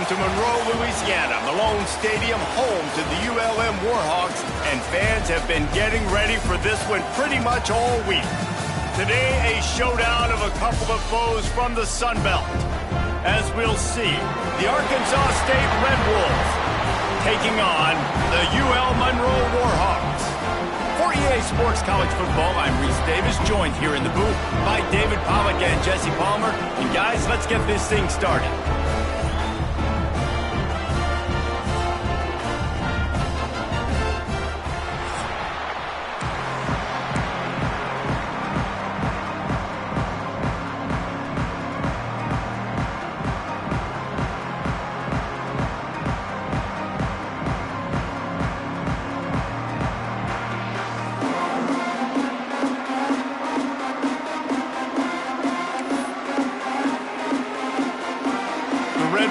Welcome to Monroe, Louisiana, Malone Stadium, home to the ULM Warhawks, and fans have been getting ready for this one pretty much all week. Today, a showdown of a couple of foes from the Sun Belt. As we'll see, the Arkansas State Red Wolves taking on the UL Monroe Warhawks. For EA Sports College Football, I'm Reese Davis, joined here in the booth by David Pollack and Jesse Palmer. And guys, let's get this thing started.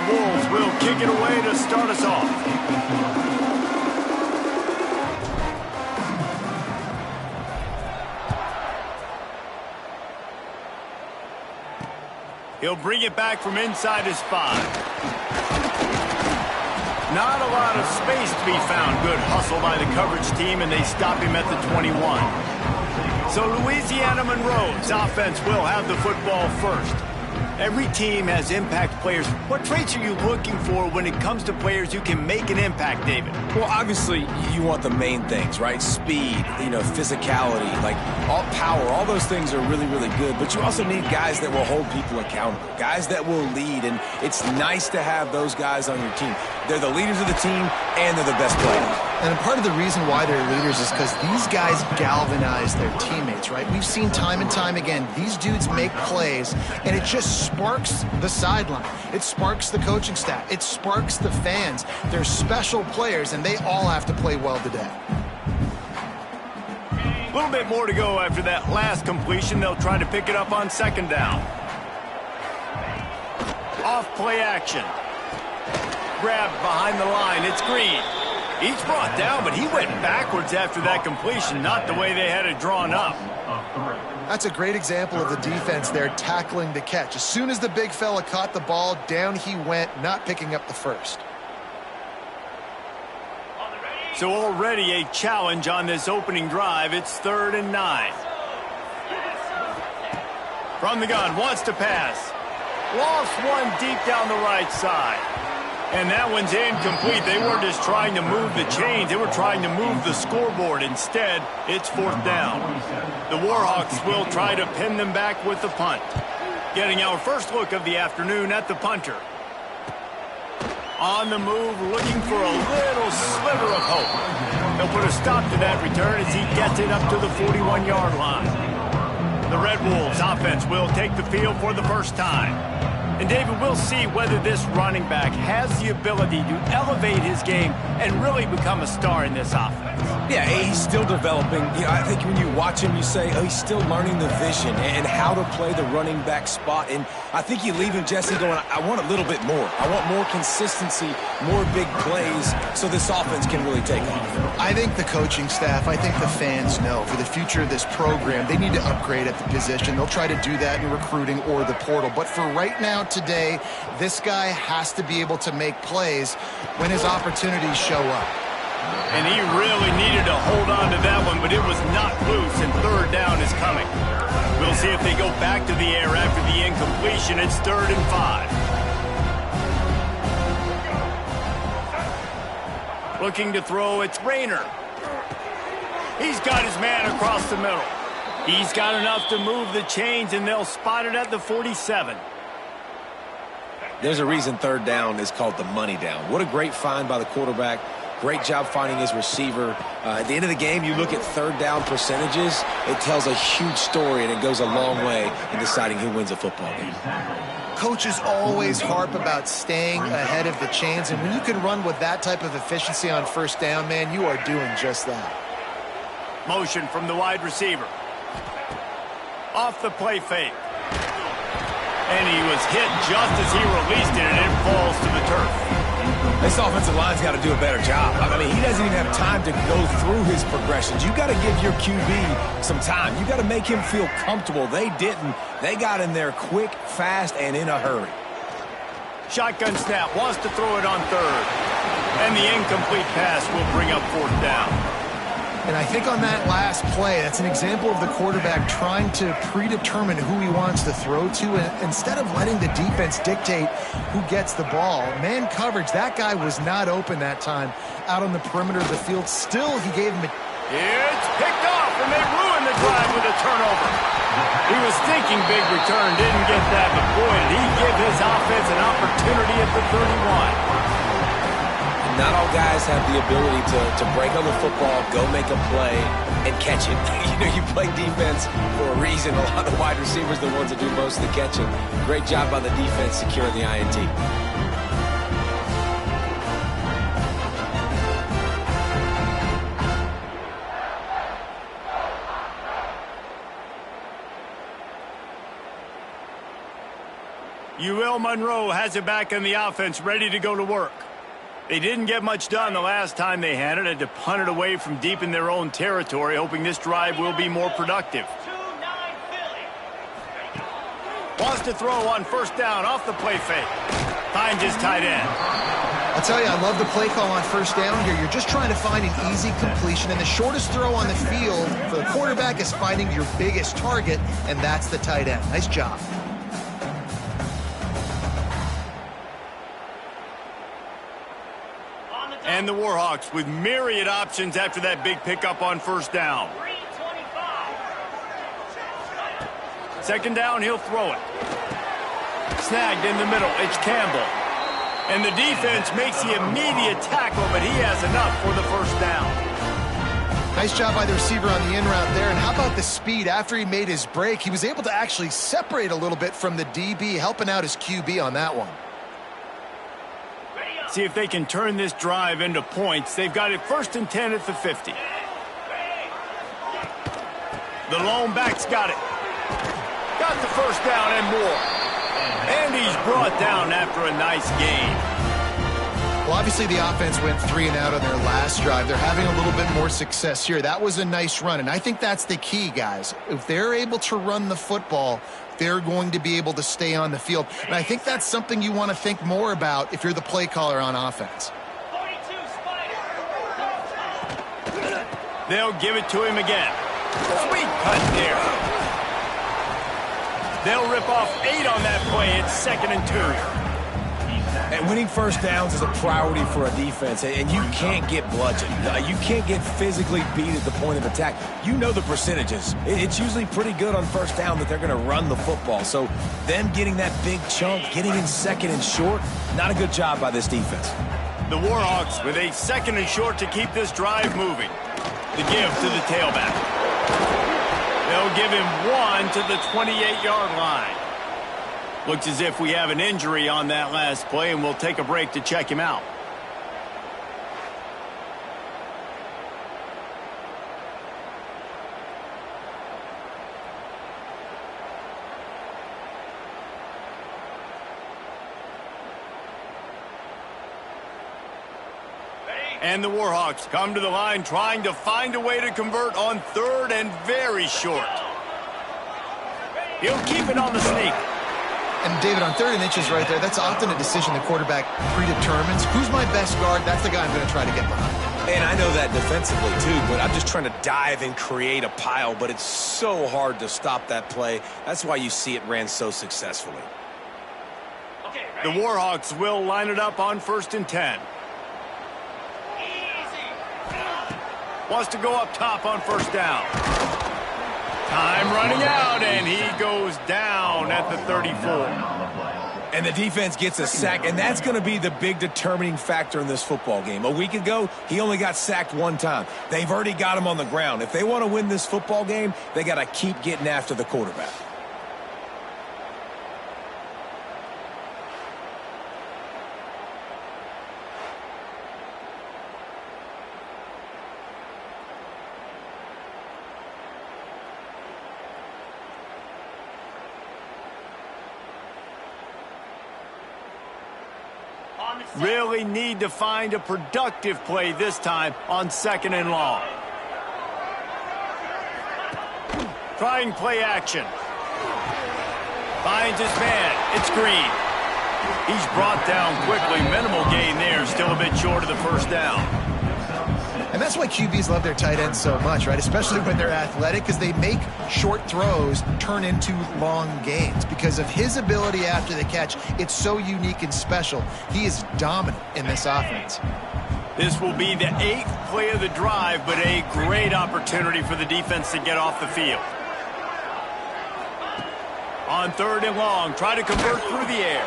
Wolves will kick it away to start us off. He'll bring it back from inside his 5. Not a lot of space to be found. Good hustle by the coverage team, and they stop him at the 21. So Louisiana Monroe's offense will have the football first. Every team has impact players. What traits are you looking for when it comes to players who can make an impact, David? Well, obviously, you want the main things, right? Speed, physicality, like all power, all those things are really, really good. But you also need guys that will hold people accountable, guys that will lead. And it's nice to have those guys on your team. They're the leaders of the team, and they're the best players. And part of the reason why they're leaders is because these guys galvanize their teammates, right? We've seen time and time again, these dudes make plays, and it just sparks the sideline. It sparks the coaching staff. It sparks the fans. They're special players, and they all have to play well today. A little bit more to go after that last completion. They'll try to pick it up on second down. Off play action. Grabbed behind the line. It's Green. He's brought down, but he went backwards after that completion, not the way they had it drawn up. That's a great example of the defense there tackling the catch. As soon as the big fella caught the ball, down he went, not picking up the first. So already a challenge on this opening drive. It's 3rd and 9. From the gun, wants to pass. Lost one deep down the right side. And that one's incomplete. They weren't just trying to move the chains. They were trying to move the scoreboard. Instead, it's 4th down. The Warhawks will try to pin them back with the punt. Getting our first look of the afternoon at the punter. On the move, looking for a little sliver of hope. They'll put a stop to that return as he gets it up to the 41-yard line. The Red Wolves offense will take the field for the first time. And, David, we'll see whether this running back has the ability to elevate his game and really become a star in this offense. Yeah, he's still developing. I think when you watch him, you say, oh, he's still learning the vision and how to play the running back spot. And I think you leave him, Jesse, going, I want a little bit more. I want more consistency, more big plays so this offense can really take off. I think the coaching staff, I think the fans know for the future of this program, they need to upgrade at the position. They'll try to do that in recruiting or the portal. But for right now, today, this guy has to be able to make plays when his opportunities show up. And he really needed to hold on to that one, but it was not loose, and 3rd down is coming. We'll see if they go back to the air after the incompletion. It's 3rd and 5. Looking to throw, it's Rayner. He's got his man across the middle. He's got enough to move the chains, and they'll spot it at the 47. There's a reason 3rd down is called the money down. What a great find by the quarterback. Great job finding his receiver. At the end of the game, you look at 3rd down percentages. It tells a huge story, and it goes a long way in deciding who wins a football game. Coaches always harp about staying ahead of the chains, and when you can run with that type of efficiency on 1st down, man, you are doing just that. Motion from the wide receiver. Off the play fake. And he was hit just as he released it, and it falls to the turf. This offensive line's got to do a better job. I mean, he doesn't even have time to go through his progressions. You got to give your QB some time. You got to make him feel comfortable. They didn't. They got in there quick, fast, and in a hurry. Shotgun snap, wants to throw it on third. And the incomplete pass will bring up fourth down. And I think on that last play, that's an example of the quarterback trying to predetermine who he wants to throw to, and instead of letting the defense dictate who gets the ball. Man coverage, that guy was not open that time out on the perimeter of the field. Still, he gave him a... It's picked off, and they ruined the drive with a turnover. He was thinking big return, didn't get that, but boy, did he give his offense an opportunity at the 31. Not all guys have the ability to break on the football, go make a play, and catch it. You play defense for a reason. A lot of the wide receivers are the ones that do most of the catching. Great job by the defense securing the INT. UL Monroe has it back in the offense, ready to go to work. They didn't get much done the last time they had it. Had to punt it away from deep in their own territory, hoping this drive will be more productive. Wants to throw on first down off the play fake. Finds his tight end. I'll tell you, I love the play call on first down here. You're just trying to find an easy completion, and the shortest throw on the field for the quarterback is finding your biggest target, and that's the tight end. Nice job. And the Warhawks with myriad options after that big pickup on first down. Second down, he'll throw it. Snagged in the middle, it's Campbell. And the defense makes the immediate tackle, but he has enough for the first down. Nice job by the receiver on the in route there. And how about the speed? After he made his break, he was able to actually separate a little bit from the DB, helping out his QB on that one. See if they can turn this drive into points. They've got it 1st and 10 at the 50. The lone back's got it. Got the first down and more. And he's brought down after a nice gain. Well, obviously the offense went 3 and out on their last drive. They're having a little bit more success here. That was a nice run, and I think that's the key, guys. If they're able to run the football, they're going to be able to stay on the field. And I think that's something you want to think more about if you're the play caller on offense. They'll give it to him again. Sweet cut there. They'll rip off 8 on that play. It's 2nd and 2. And winning first downs is a priority for a defense, and you can't get bludgeoned. You can't get physically beat at the point of attack. You know the percentages. It's usually pretty good on first down that they're going to run the football. So them getting that big chunk, getting in 2nd and short, not a good job by this defense. The Warhawks with a 2nd and short to keep this drive moving. The give to the tailback. They'll give him 1 to the 28-yard line. Looks as if we have an injury on that last play, and we'll take a break to check him out. And the Warhawks come to the line trying to find a way to convert on 3rd and very short. He'll keep it on the sneak. And David, on 3rd and inches right there, that's often a decision the quarterback predetermines. Who's my best guard? That's the guy I'm going to try to get behind. And I know that defensively too, but I'm just trying to dive and create a pile, but it's so hard to stop that play. That's why you see it ran so successfully. The Warhawks will line it up on 1st and 10. Wants to go up top on first down. Time running out, and he goes down at the 34. And the defense gets a sack, and that's going to be the big determining factor in this football game. A week ago, he only got sacked 1 time. They've already got him on the ground. If they want to win this football game, they got to keep getting after the quarterback. Really need to find a productive play this time on 2nd and long. Trying play action. Finds his man. It's Green. He's brought down quickly. Minimal gain there. Still a bit short of the first down. And that's why QBs love their tight ends so much, right? Especially when they're athletic, because they make short throws turn into long gains. Because of his ability after the catch, it's so unique and special. He is dominant in this offense. This will be the 8th play of the drive, but a great opportunity for the defense to get off the field. On 3rd and long, try to convert through the air.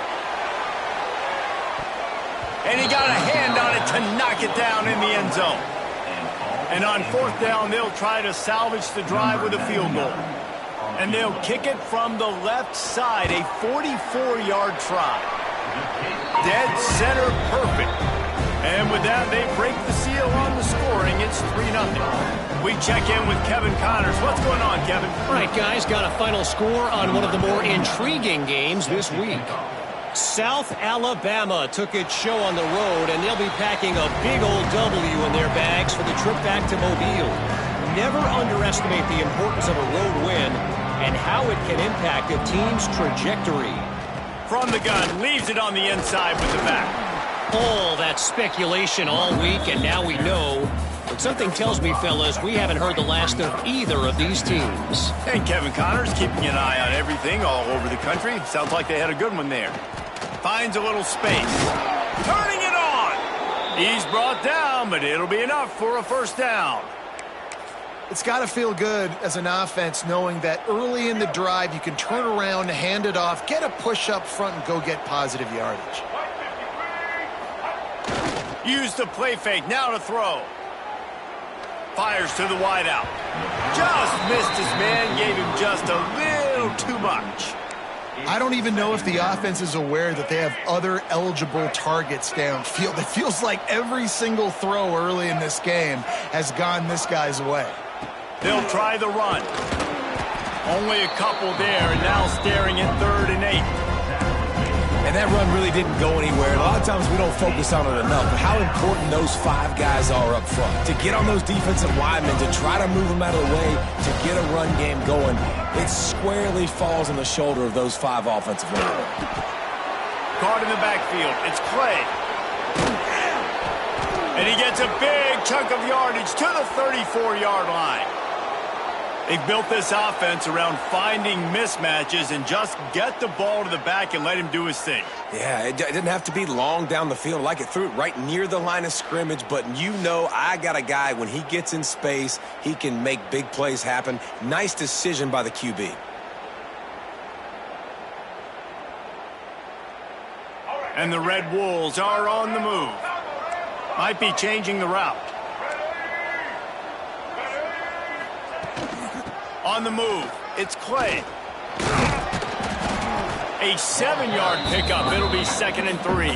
And he got a hand on it to knock it down in the end zone. And on 4th down, they'll try to salvage the drive with a field goal. And they'll kick it from the left side, a 44-yard try. Dead center perfect. And with that, they break the seal on the scoring. It's 3-0. We check in with Kevin Connors. What's going on, Kevin? All right, guys, got a final score on one of the more intriguing games this week. South Alabama took its show on the road, and they'll be packing a big old W in their bags for the trip back to Mobile. Never underestimate the importance of a road win and how it can impact a team's trajectory. From the gun, leaves it on the inside with the back. All that speculation all week, and now we know. But something tells me, fellas, we haven't heard the last of either of these teams. And Kevin Connors keeping an eye on everything all over the country. Sounds like they had a good one there. Finds a little space. Turning it on. He's brought down, but it'll be enough for a first down. It's got to feel good as an offense knowing that early in the drive you can turn around, hand it off, get a push up front, and go get positive yardage. Use the play fake. Now to throw. Fires to the wideout. Just missed his man. Gave him just a little too much. I don't even know if the offense is aware that they have other eligible targets downfield. It feels like every single throw early in this game has gone this guy's way. They'll try the run. Only a couple there, and now staring at 3rd and 8. And that run really didn't go anywhere. And a lot of times we don't focus on it enough, but how important those 5 guys are up front. To get on those defensive linemen, to try to move them out of the way, to get a run game going, it squarely falls on the shoulder of those 5 offensive linemen. Caught in the backfield. It's Clay. And he gets a big chunk of yardage to the 34-yard line. They've built this offense around finding mismatches and just get the ball to the back and let him do his thing. Yeah, it didn't have to be long down the field. Like it threw it right near the line of scrimmage, but you know I got a guy, when he gets in space, he can make big plays happen. Nice decision by the QB. And the Red Wolves are on the move. Might be changing the route. On the move, it's Clay. A 7-yard pickup. It'll be 2nd and 3.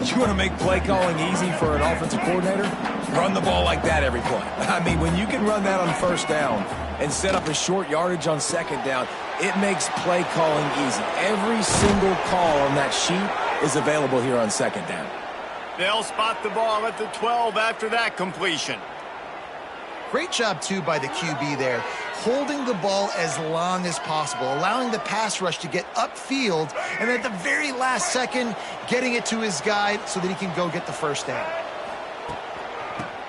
You want to make play calling easy for an offensive coordinator? Run the ball like that every play. I mean, when you can run that on 1st down and set up a short yardage on 2nd down, it makes play calling easy. Every single call on that sheet is available here on 2nd down. They'll spot the ball at the 12 after that completion. Great job, too, by the QB there, holding the ball as long as possible, allowing the pass rush to get upfield, and at the very last second, getting it to his guy so that he can go get the first down.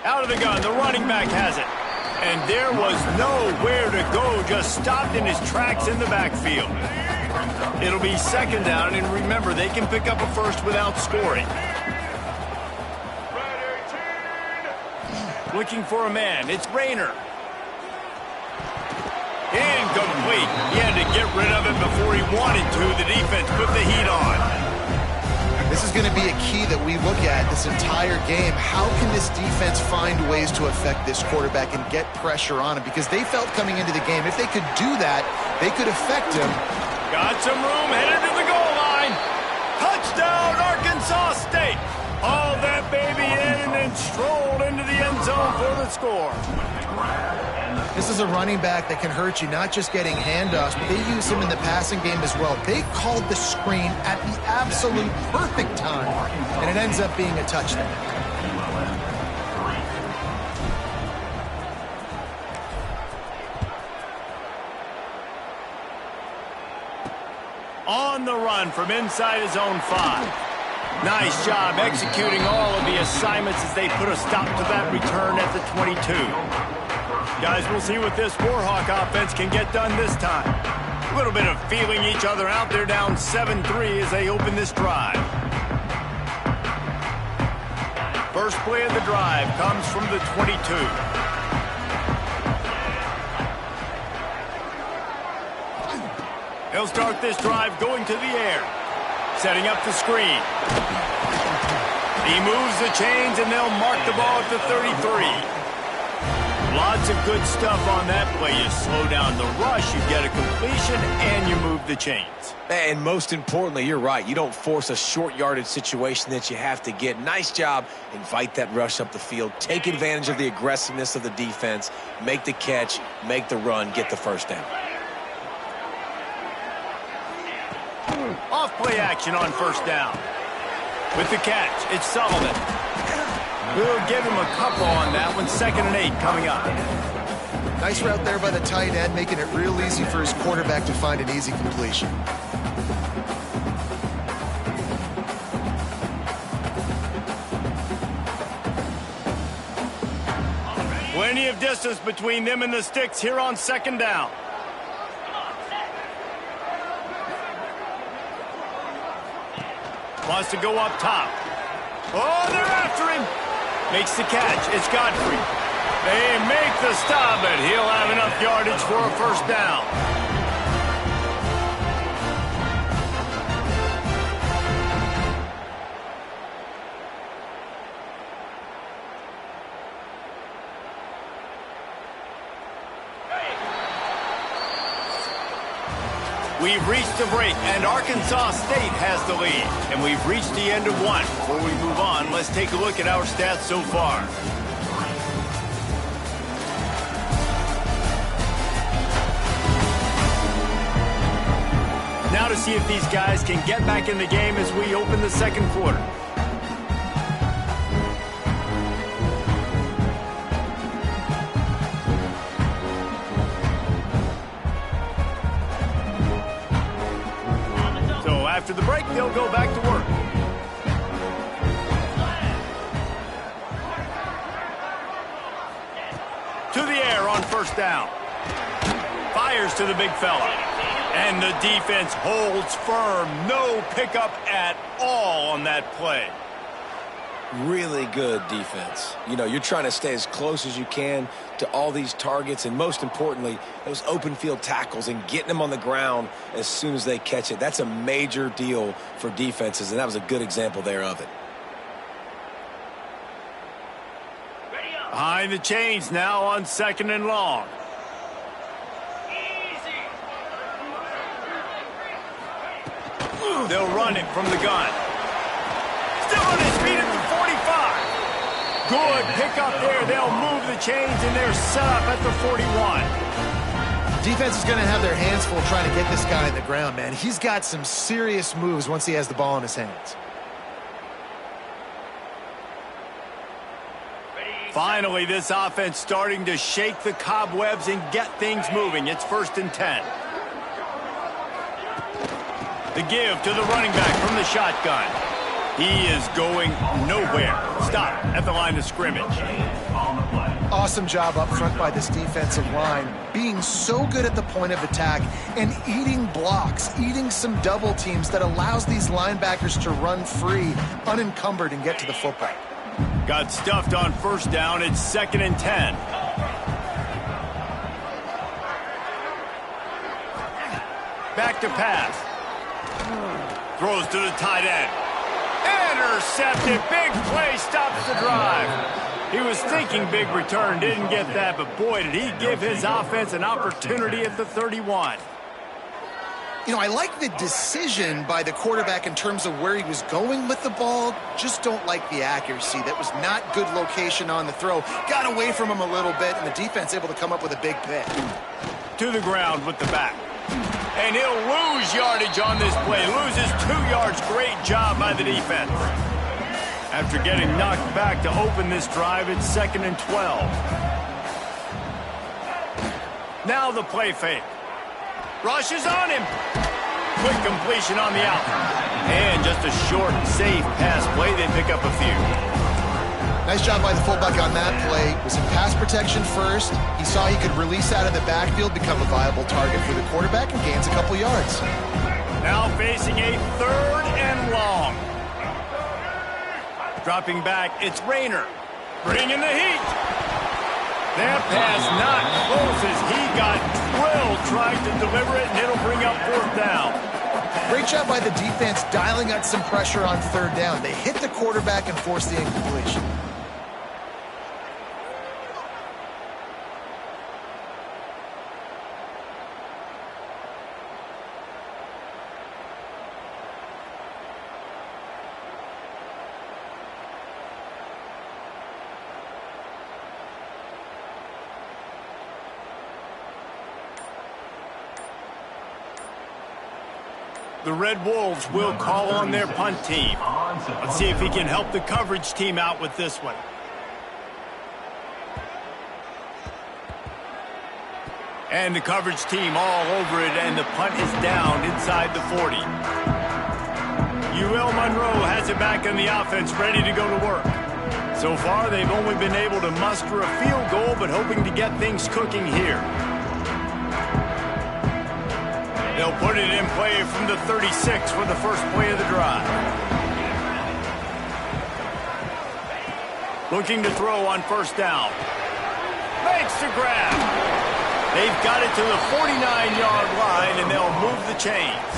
Out of the gun, the running back has it. And there was nowhere to go, just stopped in his tracks in the backfield. It'll be 2nd down, and remember, they can pick up a first without scoring. Looking for a man. It's Rayner. Incomplete. He had to get rid of it before he wanted to. The defense put the heat on. This is going to be a key that we look at this entire game. How can this defense find ways to affect this quarterback and get pressure on him? Because they felt coming into the game, if they could do that, they could affect him. Got some room, headed to the goal line. Touchdown, Arkansas State. Hauled that baby in and then strolled into the end zone for the score. This is a running back that can hurt you, not just getting handoffs, but they use him in the passing game as well. They called the screen at the absolute perfect time, and it ends up being a touchdown. On the run from inside his own 5. Nice job executing all of the assignments as they put a stop to that return at the 22. Guys, we'll see what this Warhawk offense can get done this time. A little bit of feeling each other out. They're down 7-3 as they open this drive. First play of the drive comes from the 22. He'll start this drive going to the air. Setting up the screen. He moves the chains, and they'll mark the ball at the 33. Lots of good stuff on that play. You slow down the rush, you get a completion, and you move the chains. And most importantly, you're right. You don't force a short yardage situation that you have to get. Nice job. Invite that rush up the field. Take advantage of the aggressiveness of the defense. Make the catch, make the run, get the first down. Off play action on first down. With the catch, it's Sullivan. We'll give him a couple on that one. 2nd and 8 coming up. Nice route there by the tight end, making it real easy for his quarterback to find an easy completion. Plenty of distance between them and the sticks here on 2nd down. Wants to go up top. Oh, they're after him. Makes the catch. It's Godfrey. They make the stop, but he'll have enough yardage for a first down. We've reached a break, and Arkansas State has the lead. And we've reached the end of one. Before we move on, let's take a look at our stats so far. Now to see if these guys can get back in the game as we open the second quarter. After the break, they'll go back to work. To the air on first down. Fires to the big fella. And the defense holds firm. No pickup at all on that play. Really good defense. You know, you're trying to stay as close as you can to all these targets, and most importantly, those open field tackles and getting them on the ground as soon as they catch it. That's a major deal for defenses, and that was a good example there of it. Behind the chains now on 2nd and long. They'll run it from the gun. Still on his feet at the 45. Good pickup there. They'll move the chains, and they're set up at the 41. Defense is going to have their hands full trying to get this guy on the ground, man. He's got some serious moves once he has the ball in his hands. Finally, this offense starting to shake the cobwebs and get things moving. It's 1st and 10. The give to the running back from the shotgun. He is going nowhere. Stop at the line of scrimmage. Awesome job up front by this defensive line, being so good at the point of attack and eating blocks, eating some double teams that allows these linebackers to run free, unencumbered, and get to the football. Got stuffed on first down. It's 2nd and 10. Back to pass. Throws to the tight end. Intercepted. Big play stops the drive. He was thinking big return, didn't get that, but boy, did he give his offense an opportunity at the 31. You know, I like the decision by the quarterback in terms of where he was going with the ball. Just don't like the accuracy. That was not good location on the throw. Got away from him a little bit, and the defense able to come up with a big pick. To the ground with the back. And he'll lose yardage on this play. Loses 2 yards. Great job by the defense. After getting knocked back to open this drive, it's 2nd and 12. Now the play fake. Rushes on him. quick completion on the out. And just a short, safe pass play. They pick up a few. Nice job by the fullback on that play. Was in pass protection first. He saw he could release out of the backfield, become a viable target for the quarterback, and gains a couple yards. Now facing a 3rd and long. Dropping back, it's Rayner. Bringing the heat. That pass not close as he got drilled trying to deliver it, and it'll bring up 4th down. Great job by the defense dialing up some pressure on 3rd down. They hit the quarterback and forced the incompletion. The Red Wolves will call on their punt team. Let's see if he can help the coverage team out with this one. And the coverage team all over it, and the punt is down inside the 40. UL Monroe has it back in the offense, ready to go to work. So far, they've only been able to muster a field goal, but hoping to get things cooking here. They'll put it in play from the 36 for the first play of the drive. Looking to throw on 1st down. Makes the grab. They've got it to the 49-yard line, and they'll move the chains.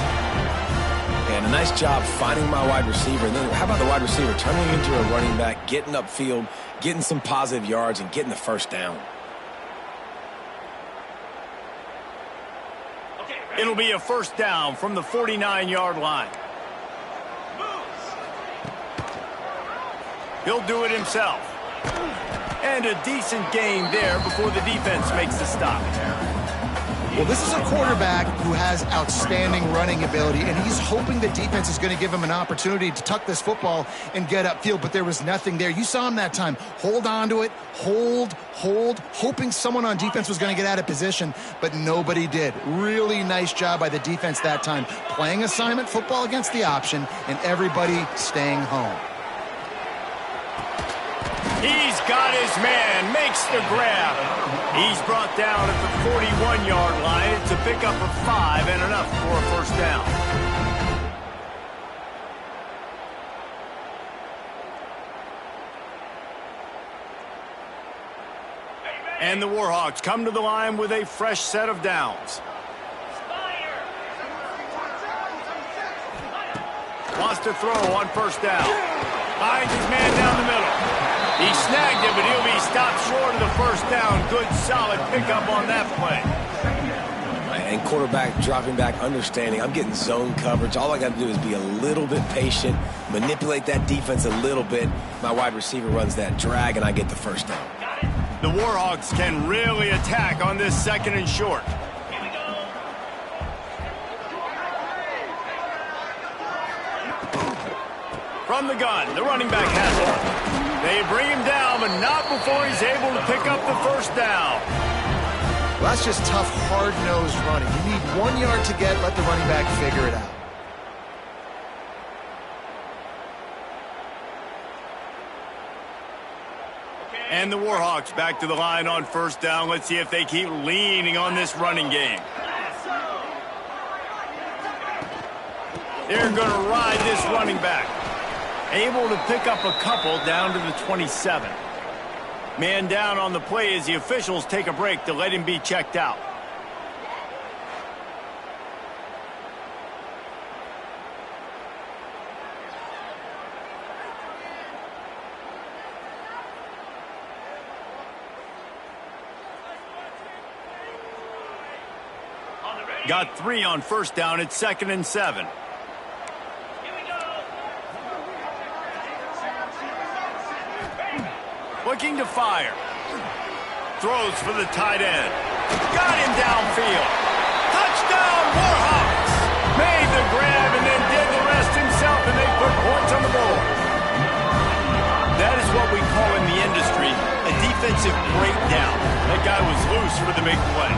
And a nice job finding my wide receiver. And then how about the wide receiver turning into a running back, getting upfield, getting some positive yards, and getting the 1st down. It'll be a 1st down from the 49-yard line. He'll do it himself. And a decent gain there before the defense makes the stop. Well, this is a quarterback who has outstanding running ability, and he's hoping the defense is going to give him an opportunity to tuck this football and get upfield, but there was nothing there. You saw him that time. Hold on to it, hold, hoping someone on defense was going to get out of position, but nobody did. Really nice job by the defense that time. Playing assignment football against the option, and everybody staying home. He's got his man, makes the grab. He's brought down at the 41-yard line. It's a pickup of 5 and enough for a 1st down. And the Warhawks come to the line with a fresh set of downs. Wants to throw on 1st down. Finds his man down the middle. He snagged it, but he'll be stopped short of the 1st down. Good, solid pickup on that play. And quarterback dropping back, understanding I'm getting zone coverage. All I got to do is be a little bit patient, manipulate that defense a little bit. My wide receiver runs that drag, and I get the 1st down. The Warhawks can really attack on this 2nd and short. From the gun, the running back has it. They bring him down, but not before he's able to pick up the 1st down. Well, that's just tough, hard-nosed running. You need 1 yard to get, let the running back figure it out. And the Warhawks back to the line on 1st down. Let's see if they keep leaning on this running game. They're going to ride this running back. Able to pick up a couple down to the 27. Man down on the play as the officials take a break to let him be checked out. Got 3 on 1st down. It's 2nd and 7. Looking to fire. Throws for the tight end. Got him downfield. Touchdown, Warhawks! Made the grab and then did the rest himself, and they put points on the board. That is what we call in the industry a defense defensive breakdown. That guy was loose for the big play.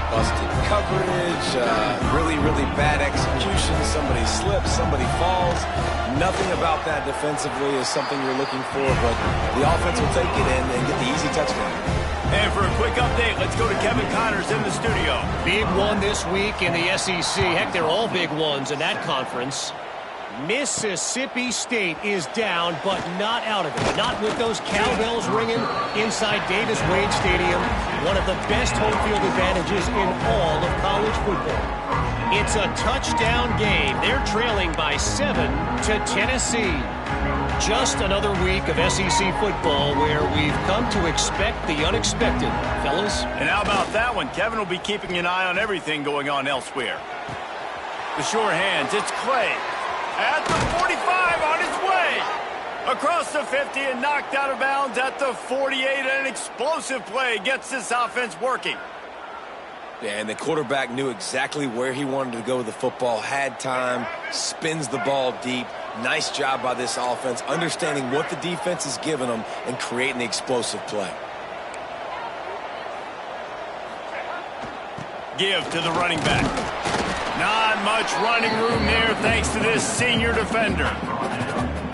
Busted coverage, really, really bad execution. Somebody slips, somebody falls. Nothing about that defensively is something you're looking for, but the offense will take it in and get the easy touchdown. And for a quick update, let's go to Kevin Connors in the studio. Big one this week in the SEC. Heck, they're all big ones in that conference. Mississippi State is down, but not out of it. Not with those cowbells ringing inside Davis-Wade Stadium. One of the best home field advantages in all of college football. It's a touchdown game. They're trailing by 7 to Tennessee. Just another week of SEC football where we've come to expect the unexpected, fellas. And how about that one? Kevin will be keeping an eye on everything going on elsewhere. The sure hands, it's Clay. At the 45, on his way. Across the 50 and knocked out of bounds at the 48. An explosive play gets this offense working. Yeah, and the quarterback knew exactly where he wanted to go with the football, had time, spins the ball deep. Nice job by this offense, understanding what the defense is giving them and creating the explosive play. Give to the running back. Not much running room there thanks to this senior defender.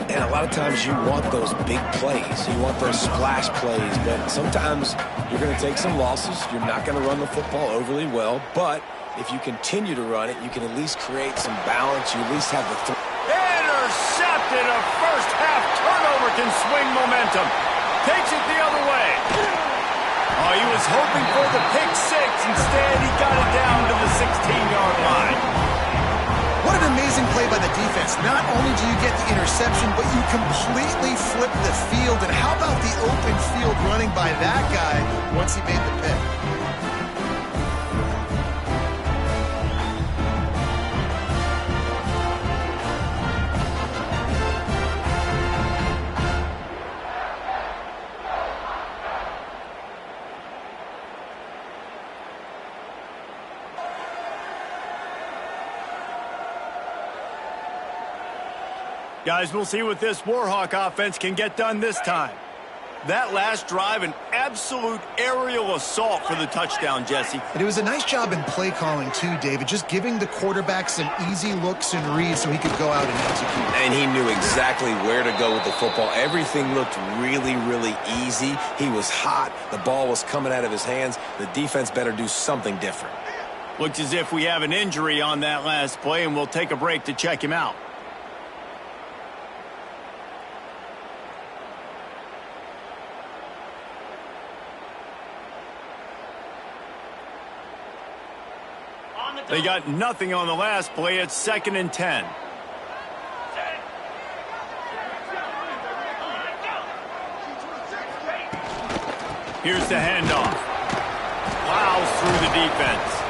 And a lot of times you want those big plays. You want those splash plays, but sometimes you're going to take some losses. You're not going to run the football overly well, but if you continue to run it, you can at least create some balance. You at least have the intercepted. A first half turnover can swing momentum. Takes it the other way. Oh, he was hoping for the pick six. Instead, he got it down to the 16-yard line. What an amazing play by the defense. Not only do you get the interception, but you completely flip the field. And how about the open field running by that guy once he made the pick? Guys, we'll see what this Warhawk offense can get done this time. That last drive, an absolute aerial assault for the touchdown, Jesse. And it was a nice job in play calling, too, David, just giving the quarterback some easy looks and reads so he could go out and execute. And he knew exactly where to go with the football. Everything looked really, really easy. He was hot. The ball was coming out of his hands. The defense better do something different. Looks as if we have an injury on that last play, and we'll take a break to check him out. They got nothing on the last play. It's 2nd and 10. Here's the handoff. Plows through the defense.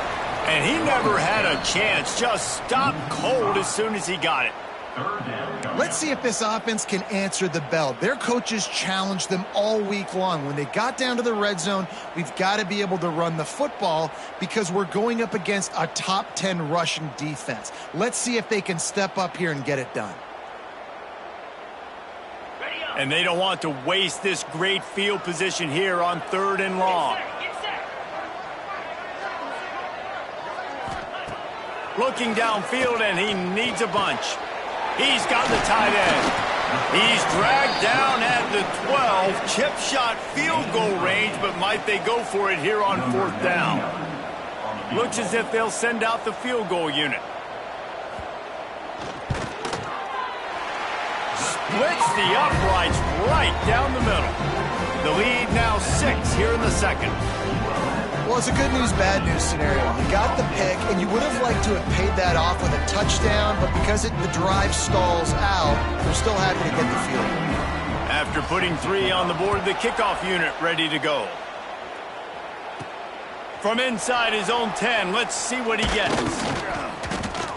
And he never had a chance. Just stopped cold as soon as he got it. Let's see if this offense can answer the bell. Their coaches challenged them all week long. When they got down to the red zone, we've got to be able to run the football because we're going up against a top 10 rushing defense. Let's see if they can step up here and get it done. And they don't want to waste this great field position here on 3rd and long. Looking downfield, and he needs a bunch. He's got the tight end. He's dragged down at the 12. Chip shot field goal range, but might they go for it here on 4th down? Looks as if they'll send out the field goal unit. Splits the uprights right down the middle. The lead now 6 here in the 2nd. Well, it's a good news, bad news scenario. You got the pick, and you would have liked to have paid that off with a touchdown, but because the drive stalls out, they're still happy to get the field goal. After putting 3 on the board, the kickoff unit ready to go. From inside his own 10, let's see what he gets.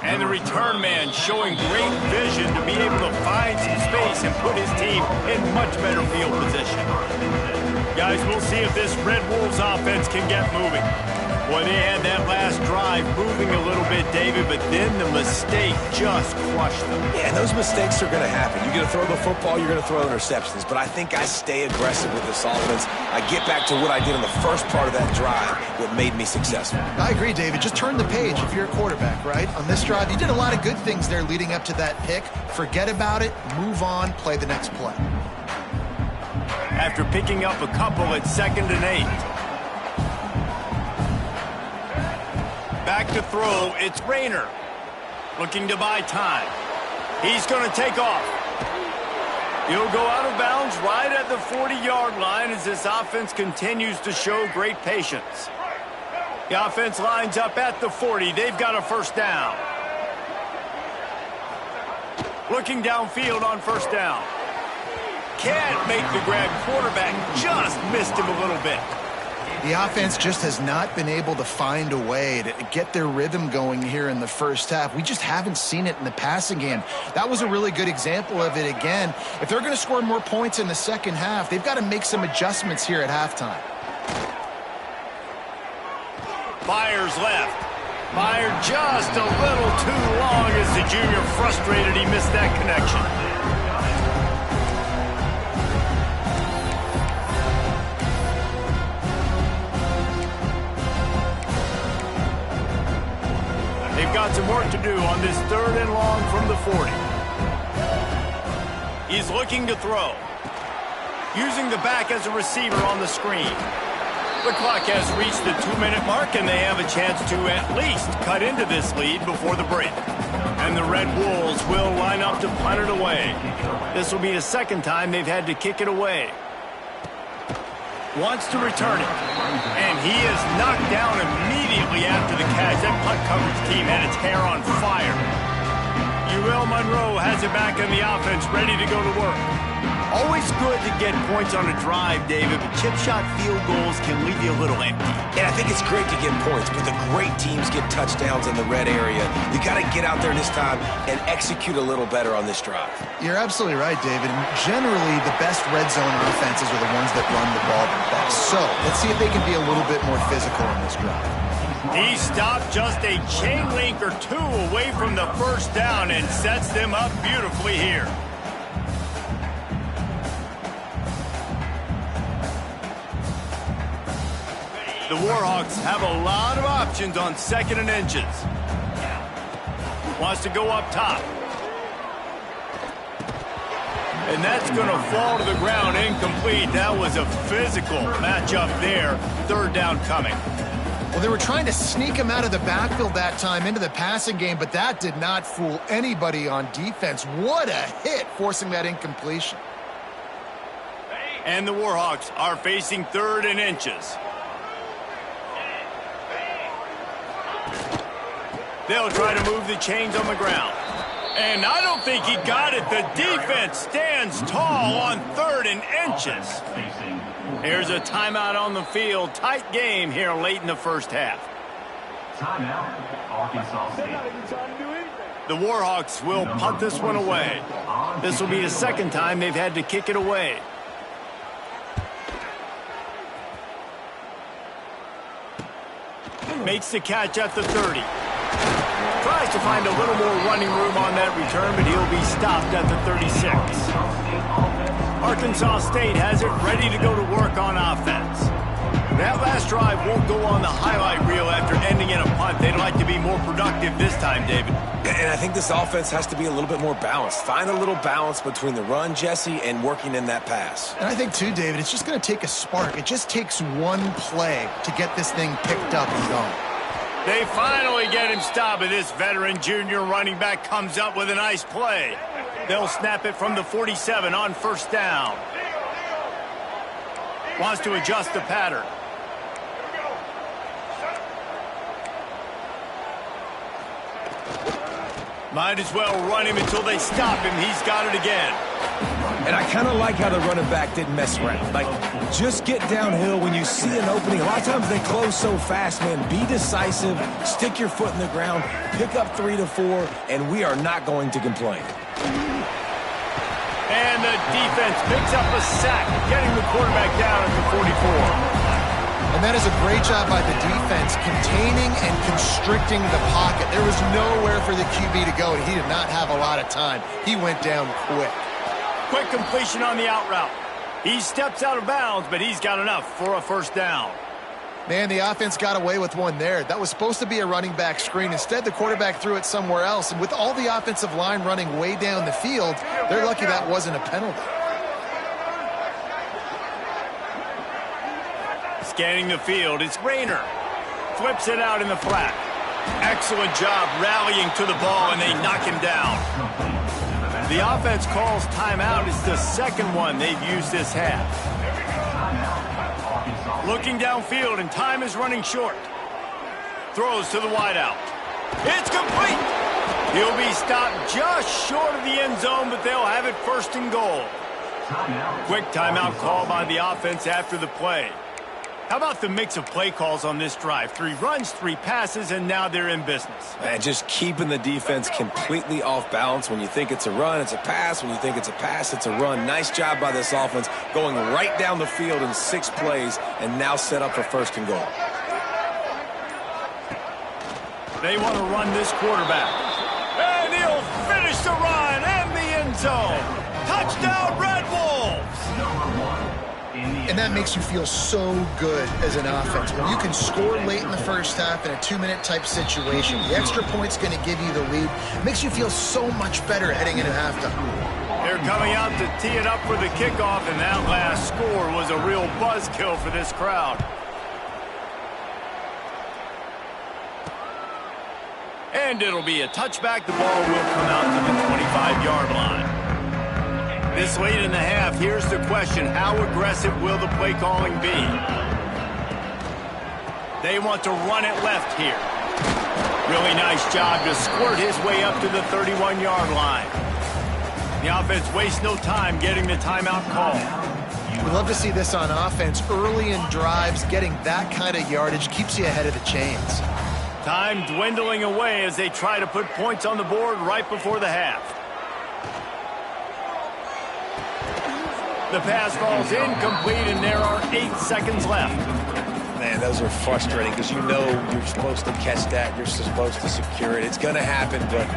And the return man showing great vision to be able to find some space and put his team in much better field position. Guys, we'll see if this Red Wolves offense can get moving. Well, they had that last drive moving a little bit, David, but then the mistake just crushed them. Yeah, and those mistakes are going to happen. You're going to throw the football, you're going to throw interceptions. But I think I stay aggressive with this offense. I get back to what I did in the first part of that drive, what made me successful. I agree, David. Just turn the page if you're a quarterback, right? On this drive, you did a lot of good things there leading up to that pick. Forget about it, move on, play the next play. After picking up a couple at 2nd and 8. Back to throw, it's Rayner. Looking to buy time. He's going to take off. He'll go out of bounds right at the 40-yard line as this offense continues to show great patience. The offense lines up at the 40. They've got a first down. Looking downfield on first down. Can't make the grab. Quarterback just missed him a little bit. The offense just has not been able to find a way to get their rhythm going here in the first half. We just haven't seen it in the passing game. That was a really good example of it again. If they're going to score more points in the second half, they've got to make some adjustments here at halftime. Fires left. Fired just a little too long as the junior frustrated he missed that connection. They've got some work to do on this 3rd and long from the 40. He's looking to throw. Using the back as a receiver on the screen. The clock has reached the 2-minute mark, and they have a chance to at least cut into this lead before the break. And the Red Wolves will line up to punt it away. This will be the second time they've had to kick it away. Wants to return it. And he is knocked down immediately after the catch. That punt coverage team had its hair on fire. UL Monroe has it back in the offense, ready to go to work. Always good to get points on a drive, David, but chip shot field goals can leave you a little empty. And I think it's great to get points, but the great teams get touchdowns in the red area. You got to get out there this time and execute a little better on this drive. You're absolutely right, David. Generally, the best red zone offenses are the ones that run the ball the best. So let's see if they can be a little bit more physical in this drive. He stopped just a chain link or two away from the first down and sets them up beautifully here. The Warhawks have a lot of options on 2nd and inches. Wants to go up top. And that's going to fall to the ground incomplete. That was a physical matchup there. 3rd down coming. Well, they were trying to sneak him out of the backfield that time into the passing game, but that did not fool anybody on defense. What a hit, forcing that incompletion. And the Warhawks are facing 3rd and inches. They'll try to move the chains on the ground. And I don't think he got it. The defense stands tall on 3rd and inches. Here's a timeout on the field. Tight game here late in the first half. Timeout, Arkansas State. The Warhawks will punt this one away. This will be the second time they've had to kick it away. Makes the catch at the 30. Tries to find a little more running room on that return, but he'll be stopped at the 36. Arkansas State has it ready to go to work on offense. That last drive won't go on the highlight reel after ending in a punt. They'd like to be more productive this time, David. And I think this offense has to be a little bit more balanced. Find a little balance between the run, Jesse, and working in that pass. And I think, too, David, it's just going to take a spark. It just takes one play to get this thing picked up and going. They finally get him stopped, but this veteran junior running back comes up with a nice play. They'll snap it from the 47 on first down. Wants to adjust the pattern. Might as well run him until they stop him. He's got it again. And I kind of like how the running back didn't mess around. Like, just get downhill when you see an opening. A lot of times they close so fast, man. Be decisive, stick your foot in the ground, pick up 3 to 4, and we are not going to complain. And the defense picks up a sack, getting the quarterback down at the 44. And that is a great job by the defense, containing and constricting the pocket. There was nowhere for the QB to go, and he did not have a lot of time. He went down quick. Quick completion on the out route. He steps out of bounds, but he's got enough for a first down. Man, the offense got away with one there. That was supposed to be a running back screen. Instead, the quarterback threw it somewhere else. And with all the offensive line running way down the field, they're lucky that wasn't a penalty. Scanning the field, it's Rayner. Flips it out in the flat. Excellent job rallying to the ball, and they knock him down. The offense calls timeout. It's the second one they've used this half. Looking downfield, and time is running short. Throws to the wideout. It's complete. He'll be stopped just short of the end zone, but they'll have it first and goal. Quick timeout call by the offense after the play. How about the mix of play calls on this drive? 3 runs, 3 passes, and now they're in business. Man, just keeping the defense completely off balance. When you think it's a run, it's a pass. When you think it's a pass, it's a run. Nice job by this offense going right down the field in 6 plays and now set up for first and goal. They want to run this quarterback. And he'll finish the run and the end zone. Touchdown, Red Wolves! And that makes you feel so good as an offense. When you can score late in the first half in a 2-minute type situation, the extra point's going to give you the lead. It makes you feel so much better heading into halftime. They're coming out to tee it up for the kickoff, and that last score was a real buzzkill for this crowd. And it'll be a touchback. The ball will come out to the 25-yard line. This late in the half, here's the question. How aggressive will the play calling be? They want to run it left here. Really nice job to squirt his way up to the 31-yard line. The offense wastes no time getting the timeout call. We love to see this on offense. Early in drives, getting that kind of yardage keeps you ahead of the chains. Time dwindling away as they try to put points on the board right before the half. The pass falls incomplete, and there are 8 seconds left. Man, those are frustrating because you know you're supposed to catch that. You're supposed to secure it. It's going to happen, but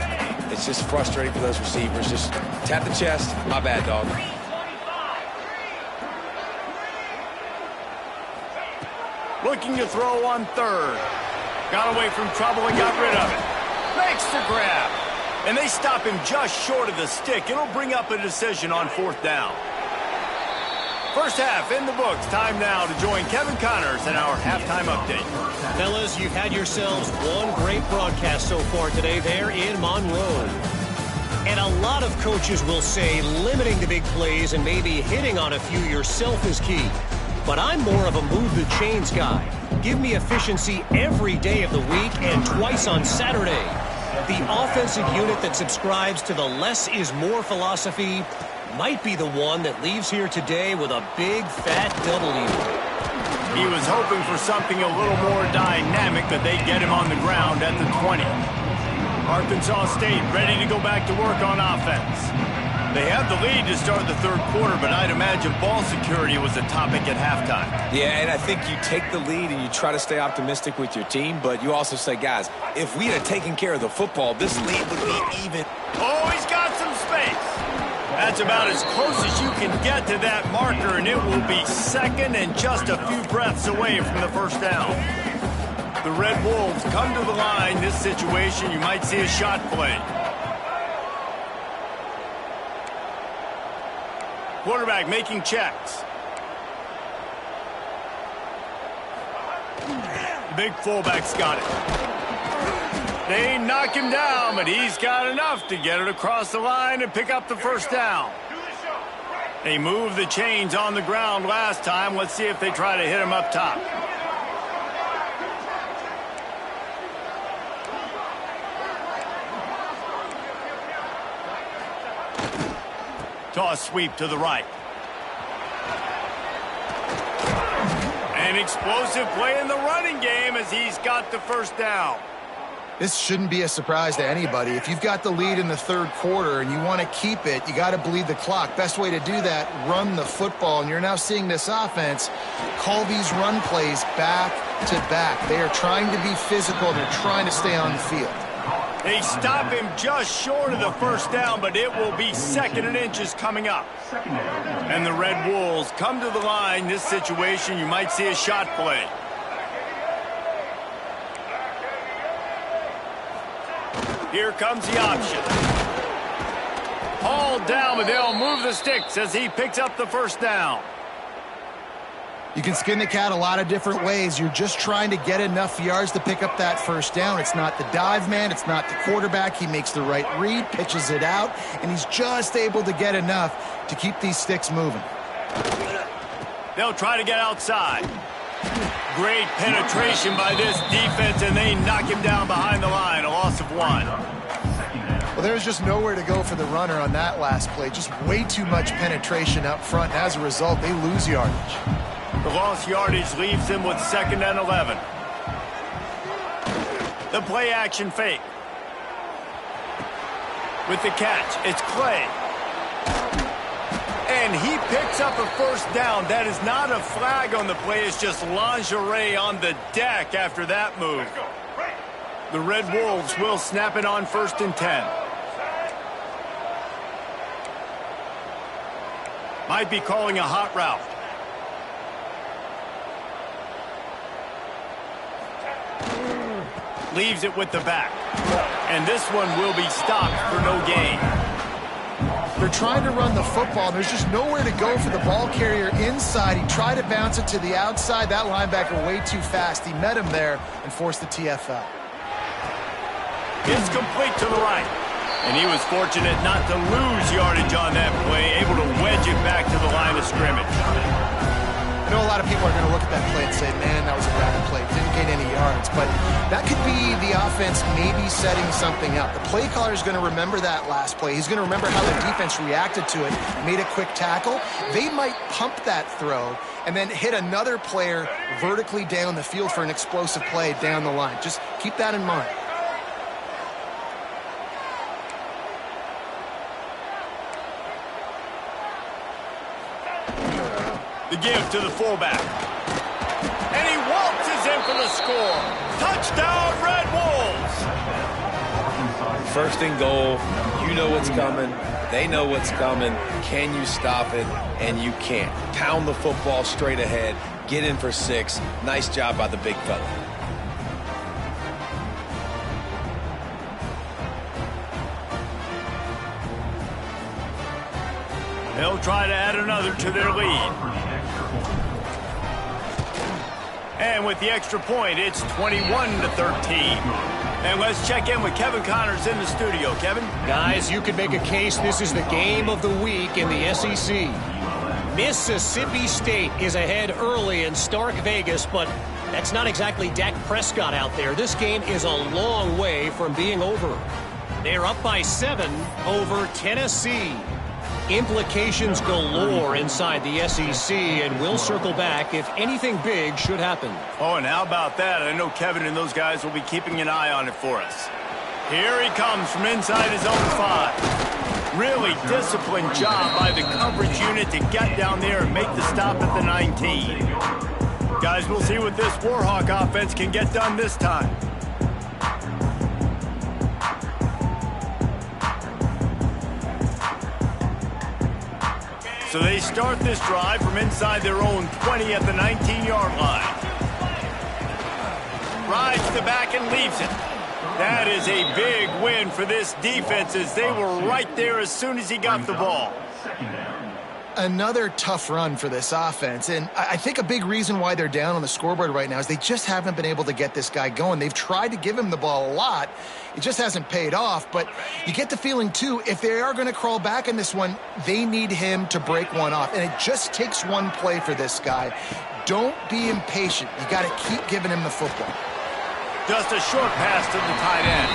it's just frustrating for those receivers. Just tap the chest. My bad, dog. Looking to throw on 3rd. Got away from trouble and got rid of it. Makes the grab. And they stop him just short of the stick. It'll bring up a decision on 4th down. First half in the books. Time now to join Kevin Connors in our halftime update. Fellas, you've had yourselves one great broadcast so far today there in Monroe. And a lot of coaches will say limiting the big plays and maybe hitting on a few yourself is key. But I'm more of a move the chains guy. Give me efficiency every day of the week and twice on Saturday. The offensive unit that subscribes to the less is more philosophy might be the one that leaves here today with a big fat W. He was hoping for something a little more dynamic, but they get him on the ground at the 20. Arkansas State ready to go back to work on offense. They have the lead to start the 3rd quarter, but I'd imagine ball security was a topic at halftime. Yeah, and I think you take the lead and you try to stay optimistic with your team, but you also say, guys, if we had taken care of the football, this lead would be even. Oh, he's got some space. That's about as close as you can get to that marker, and it will be 2nd and just a few breaths away from the first down. The Red Wolves come to the line. This situation, you might see a shot play. Quarterback making checks. The big fullback's got it. They knock him down, but he's got enough to get it across the line and pick up the first down. They moved the chains on the ground last time. Let's see if they try to hit him up top. Toss sweep to the right. An explosive play in the running game as he's got the first down. This shouldn't be a surprise to anybody. If you've got the lead in the third quarter and you want to keep it, you got to bleed the clock. Best way to do that, run the football. And you're now seeing this offense call these run plays back to back. They are trying to be physical. They're trying to stay on the field. They stop him just short of the first down, but it will be 2nd and inches coming up. And the Red Wolves come to the line. This situation, you might see a shot play. Here comes the option. Hauled down, but they'll move the sticks as he picks up the first down. You can skin the cat a lot of different ways. You're just trying to get enough yards to pick up that first down. It's not the dive man. It's not the quarterback. He makes the right read, pitches it out, and he's just able to get enough to keep these sticks moving. They'll try to get outside. Great penetration by this defense, and they knock him down behind the line. A loss of 1. Well, there's just nowhere to go for the runner on that last play. Just way too much penetration up front. And as a result, they lose yardage. The lost yardage leaves him with 2nd and 11. The play action fake. With the catch, it's Clay. And he picks up a first down. That is not a flag on the play. It's just lingerie on the deck after that move. The Red Wolves will snap it on 1st and 10. Might be calling a hot route. Leaves it with the back. And this one will be stopped for no gain. They're trying to run the football. There's just nowhere to go for the ball carrier inside. He tried to bounce it to the outside. That linebacker way too fast. He met him there and forced the TFL. It's complete to the right. And he was fortunate not to lose yardage on that play, able to wedge it back to the line of scrimmage. I know a lot of people are going to look at that play and say, man, that was a bad play. Didn't get any yards. But that could be the offense maybe setting something up. The play caller is going to remember that last play. He's going to remember how the defense reacted to it, made a quick tackle. They might pump that throw and then hit another player vertically down the field for an explosive play down the line. Just keep that in mind. The give to the fullback. And he waltzes in for the score. Touchdown, Red Wolves! 1st and goal. You know what's coming. They know what's coming. Can you stop it? And you can't. Pound the football straight ahead. Get in for 6. Nice job by the big fella. They'll try to add another to their lead. And with the extra point, it's 21-13. And let's check in with Kevin Connors in the studio. Kevin? Guys, you could make a case this is the game of the week in the SEC. Mississippi State is ahead early in Stark Vegas, but that's not exactly Dak Prescott out there. This game is a long way from being over. They're up by 7 over Tennessee. Implications galore inside the SEC, and we'll circle back if anything big should happen. Oh, and how about that? I know Kevin and those guys will be keeping an eye on it for us. Here he comes from inside his own 5. Really disciplined job by the coverage unit to get down there and make the stop at the 19. Guys, we'll see what this Warhawk offense can get done this time. So they start this drive from inside their own 20 at the 19-yard line. Rides the back and leaves it. That is a big win for this defense as they were right there as soon as he got the ball. Another tough run for this offense, and I think a big reason why they're down on the scoreboard right now is they just haven't been able to get this guy going. They've tried to give him the ball a lot. It just hasn't paid off, but you get the feeling, too, if they are going to crawl back in this one, they need him to break one off, and it just takes one play for this guy. Don't be impatient. You got to keep giving him the football. Just a short pass to the tight end,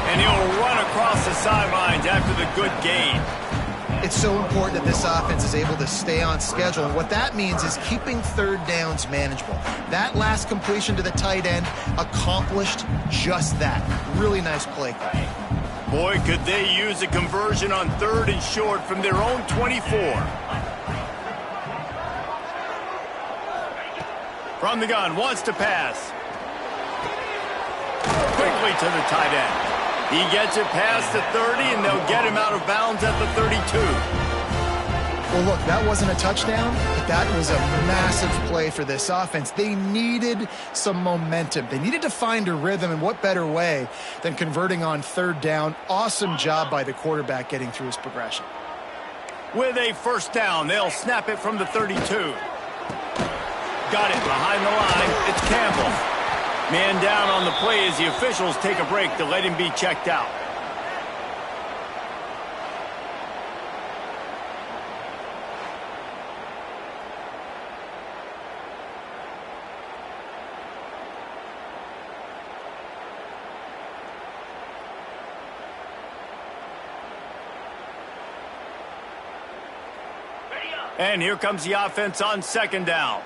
and he'll run across the sidelines after the good gain. It's so important that this offense is able to stay on schedule. And what that means is keeping third downs manageable. That last completion to the tight end accomplished just that. Really nice play call. Boy, could they use a conversion on 3rd and short from their own 24. From the gun, wants to pass. Quickly to the tight end. He gets it past the 30, and they'll get him out of bounds at the 32. Well, look, that wasn't a touchdown, but that was a massive play for this offense. They needed some momentum. They needed to find a rhythm, and what better way than converting on 3rd down. Awesome job by the quarterback getting through his progression. With a 1st down, they'll snap it from the 32. Got it behind the line. It's Campbell. Man down on the play as the officials take a break to let him be checked out. And here comes the offense on 2nd down.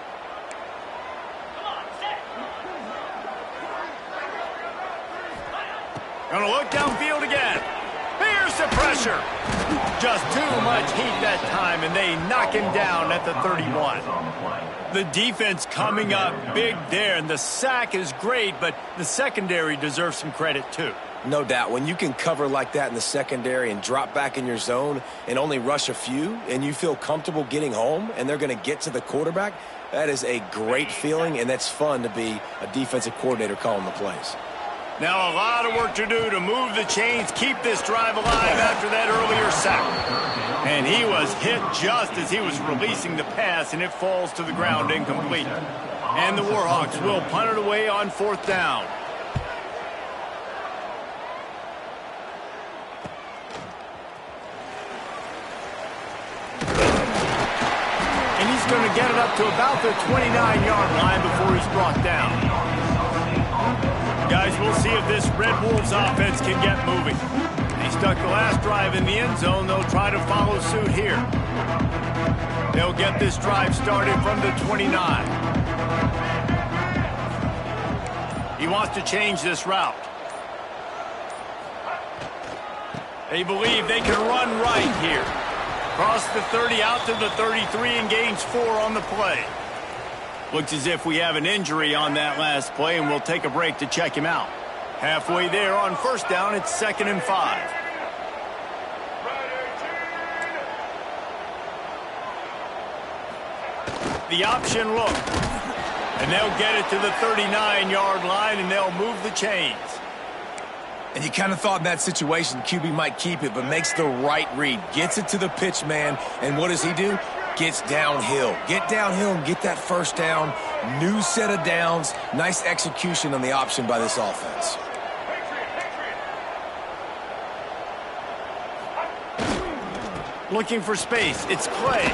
Gonna look downfield again. Here's the pressure. Just too much heat that time, and they knock him down at the 31. The defense coming up big there, and the sack is great, but the secondary deserves some credit too. No doubt. When you can cover like that in the secondary and drop back in your zone and only rush a few, and you feel comfortable getting home, and they're going to get to the quarterback, that is a great feeling, and that's fun to be a defensive coordinator calling the plays. Now a lot of work to do to move the chains, keep this drive alive after that earlier sack. And he was hit just as he was releasing the pass, and it falls to the ground incomplete. And the Warhawks will punt it away on 4th down. And he's going to get it up to about the 29-yard line before he's brought down. Guys, we'll see if this Red Wolves offense can get moving. They stuck the last drive in the end zone. They'll try to follow suit here. They'll get this drive started from the 29. He wants to change this route. They believe they can run right here. Cross the 30 out to the 33 and gains 4 on the play. Looks as if we have an injury on that last play, and we'll take a break to check him out. Halfway there on 1st down, it's 2nd and 5. The option look. And they'll get it to the 39-yard line, and they'll move the chains. And you kind of thought in that situation QB might keep it, but makes the right read. Gets it to the pitch man, and what does he do? Gets downhill. Get downhill and get that 1st down. New set of downs. Nice execution on the option by this offense. Looking for space. It's Clay.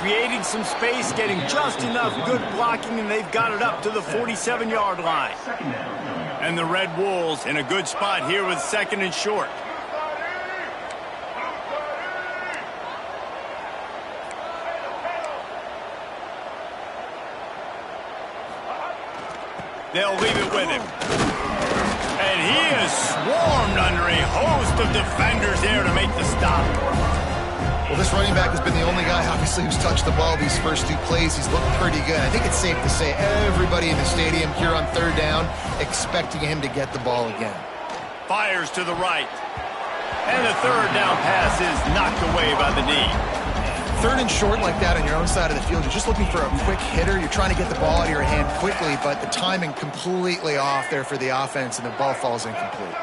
Creating some space, getting just enough good blocking, and they've got it up to the 47-yard line. And the Red Wolves in a good spot here with 2nd and short. They'll leave it with him. And he is swarmed under a host of defenders there to make the stop. Well, this running back has been the only guy, obviously, who's touched the ball these first 2 plays. He's looked pretty good. I think it's safe to say everybody in the stadium here on 3rd down expecting him to get the ball again. Fires to the right. And the 3rd down pass is knocked away by the knee. 3rd and short like that on your own side of the field, you're just looking for a quick hitter. You're trying to get the ball out of your hand quickly, but the timing completely off there for the offense, and the ball falls incomplete.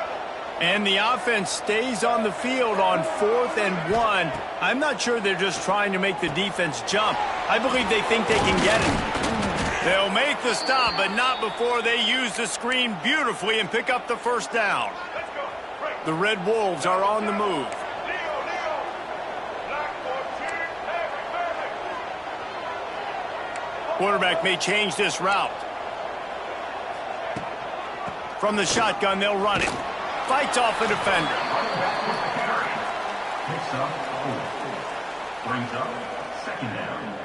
And the offense stays on the field on 4th and 1. I'm not sure they're just trying to make the defense jump. I believe they think they can get it. They'll make the stop, but not before they use the screen beautifully and pick up the 1st down. The Red Wolves are on the move. Quarterback may change this route. From the shotgun, they'll run it. Fights off a defender. brings up second down.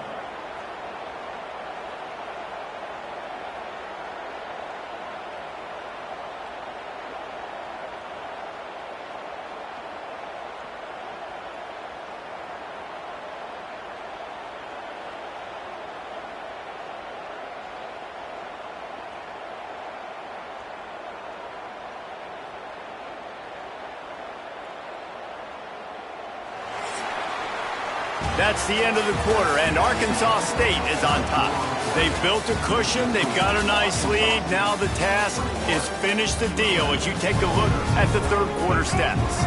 That's the end of the quarter, and Arkansas State is on top. They've built a cushion. They've got a nice lead. Now the task is finish the deal as you take a look at the third quarter stats.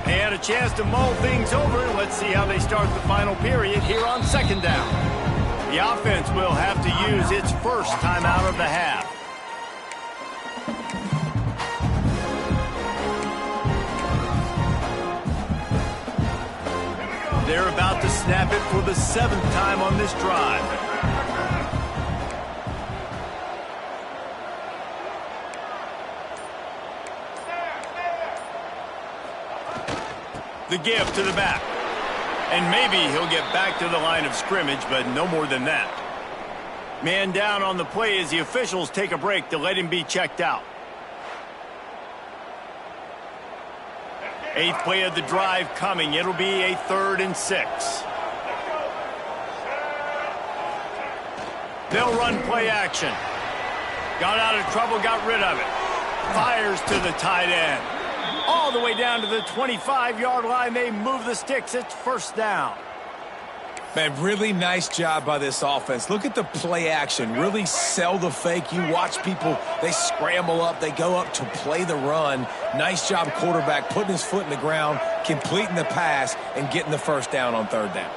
They had a chance to mull things over. Let's see how they start the final period here on second down. The offense will have to use its first timeout of the half. They're about to snap it for the 7th time on this drive. The give to the back. And maybe he'll get back to the line of scrimmage, but no more than that. Man down on the play as the officials take a break to let him be checked out. 8th play of the drive coming. It'll be a 3rd and 6. They'll run play action. Got out of trouble, got rid of it. Fires to the tight end. All the way down to the 25-yard line. They move the sticks. It's first down. Man, really nice job by this offense. Look at the play action. Really sell the fake. You watch people, they scramble up, they go up to play the run. Nice job, quarterback, putting his foot in the ground, completing the pass, and getting the first down on 3rd down.